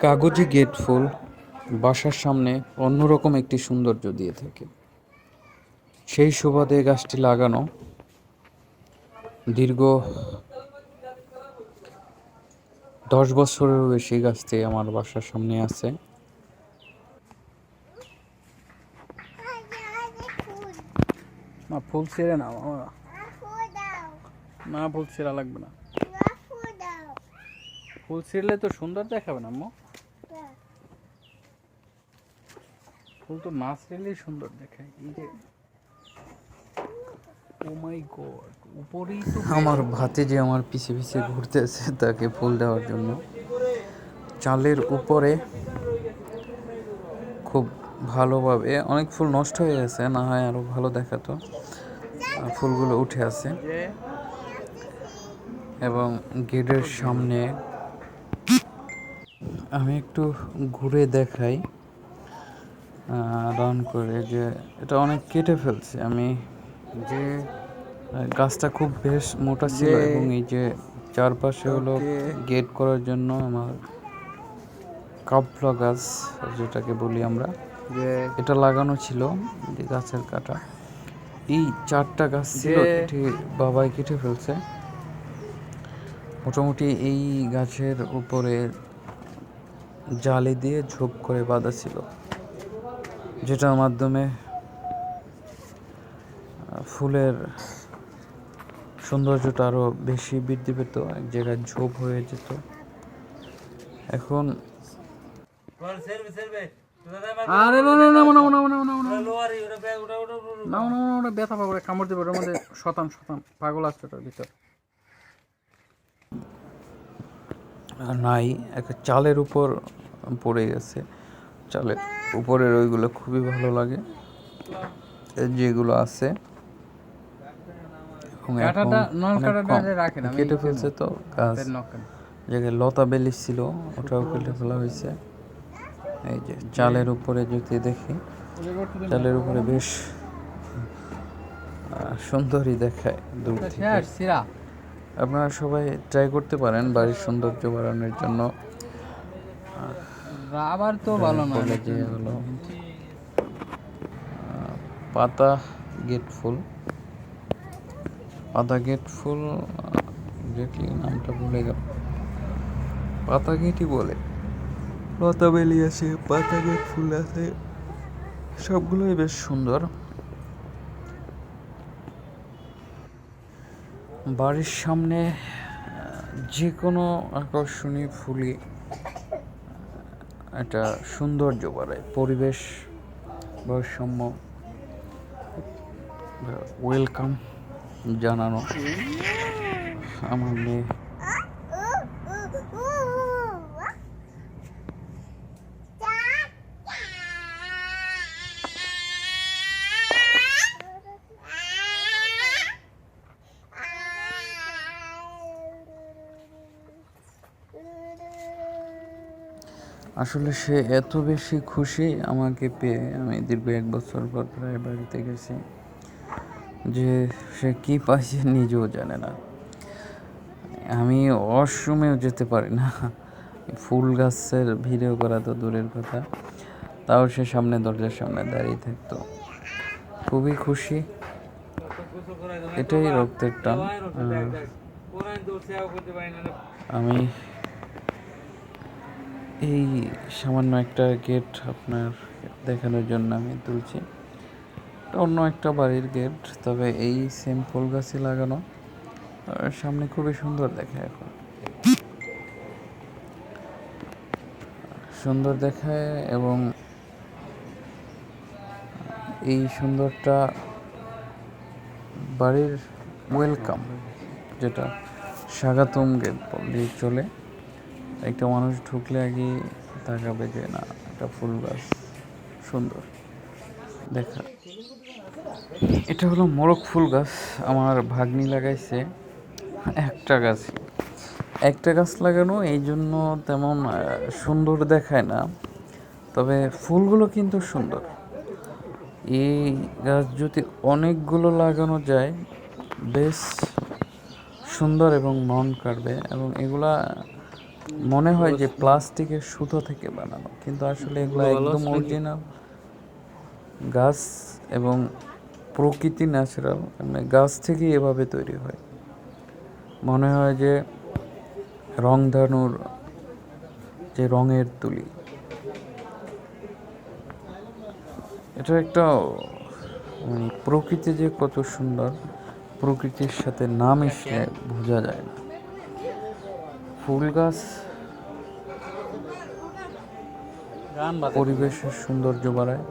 কাগজি গেট ফুল বাসার সামনে অন্যরকম একটি সৌন্দর্য দিয়ে থাকে। সেই সুবাদে গাছটি লাগানো দীর্ঘ 10 বছরেরও বেশি। গাছটি আমার বাসার সামনে আছে। না ফুল ছেড়ে না, না ফুল ছেঁড়া লাগবে না। ফুল ছিঁড়লে তো সুন্দর দেখাবে না আম্মু। ফুল তো না ছিঁড়লেই সুন্দর দেখায়। এই যে ও মাই গড, উপরেই তো আমার ভাতিজি আমার পিছে পিছে ঘুরতেছে তাকে ফুল দেওয়ার জন্য। চালের উপরে খুব ভালোভাবে, অনেক ফুল নষ্ট হয়ে গেছে, না হয় আরো ভালো দেখাতো। ফুলগুলো উঠে আছে এবং গেটের সামনে আমি একটু ঘুরে দেখাই রান করে, যে এটা অনেক কেটে ফেলছে আমি। যে গাছটা খুব বেশ মোটা ছিল এবং এই যে চারপাশে হলো গেট করার জন্য আমার কাপলা গাছ যেটাকে বলি আমরা, এটা লাগানো ছিল। যে গাছের কাটা এই 4টা গাছ ছিল, এটি বাবাই কেটে ফেলছে। মোটামুটি এই গাছের উপরে জালি দিয়ে ঝোপ করে বাঁধা ছিল, যেটার মাধ্যমে ফুলের সৌন্দর্যটা আরো বেশি বৃদ্ধি পেত, এক জায়গায় ঝোপ হয়ে যেত। এখন আরে না না না না না না না না ব্যথা পাবো, কামড় দেবে, ওটার মধ্যে শতান শতান পাগল আসছে ওটার ভিতর। নাই, একটা চালের উপর পড়ে গেছে। চালের উপরের ওইগুলো খুবই ভালো লাগে যেগুলো আছে। কেটে ফেলছে তো গাছ, জায়গায় লতা বেলি ছিল ওটাও কেটে ফেলা হয়েছে। এই যে চালের উপরে যদি দেখি, চালের উপরে বেশ সুন্দরই দেখায় দূর থেকে। আপনারা সবাই ট্রাই করতে পারেন বাড়ির সৌন্দর্য বাড়ানোর জন্য। আবার তো ভালো না, যে হলো পাতা গেট ফুল। পাতা গেট ফুল এক্স্যাক্টলি নামটা ভুলে গেল, পাতা গেটই বলে। লতা বেলি আছে, পাতা গেট ফুল আছে, সবগুলোই বেশ সুন্দর। বাড়ির সামনে যে কোনো আকর্ষণীয় ফুলই একটা সৌন্দর্য বাড়ায়, পরিবেশ ভারসাম্য ওয়েলকাম জানানো। আমার মেয়ে আসলে সে এত বেশি খুশি আমাকে পেয়ে, আমি দীর্ঘ 1 বছর পর প্রায় বাড়িতে গেছি, যে সে কি পাইছে নিজেও জানে না। আমি ওয়াশরুমেও যেতে পারি না, ফুল গাছের ভিডিও করা তো দূরের কথা, তাও সে সামনে দরজার সামনে দাঁড়িয়ে থাকতো। খুবই খুশি, এটাই রক্তের টান। আমি এই সামান্য একটা গেট আপনার দেখানোর জন্য আমি তুলছি, অন্য একটা বাড়ির গেট, তবে এই সেম ফুল গাছই লাগানো, সামনে খুবই সুন্দর দেখায়। এখন সুন্দর দেখায় এবং এই সুন্দরটা বাড়ির ওয়েলকাম, যেটা স্বাগতম গেট বললেই চলে। একটা মানুষ ঢুকলে আগে তাকাবে যে না, একটা ফুল গাছ সুন্দর দেখা। এটা হলো মোরগ ফুল গাছ, আমার ভাগ্নি লাগাইছে। একটা গাছ লাগানো, এই জন্য তেমন সুন্দর দেখায় না, তবে ফুলগুলো কিন্তু সুন্দর। এই গাছ যদি অনেকগুলো লাগানো যায় বেশ সুন্দর এবং মন কাড়বে, এবং এগুলা মনে হয় যে প্লাস্টিকের সুতো থেকে বানানো, কিন্তু আসলে এগুলো একদম অরিজিনাল গাছ এবং প্রকৃতি ন্যাচারাল, মানে গাছ থেকেই এভাবে তৈরি হয়। মনে হয় যে রংধনুর যে রঙের তুলি, এটা একটা মানে প্রকৃতি যে কত সুন্দর, প্রকৃতির সাথে না মিশলে বোঝা যায় না। ফুল গাছ পরিবেশের সৌন্দর্য বাড়ায়,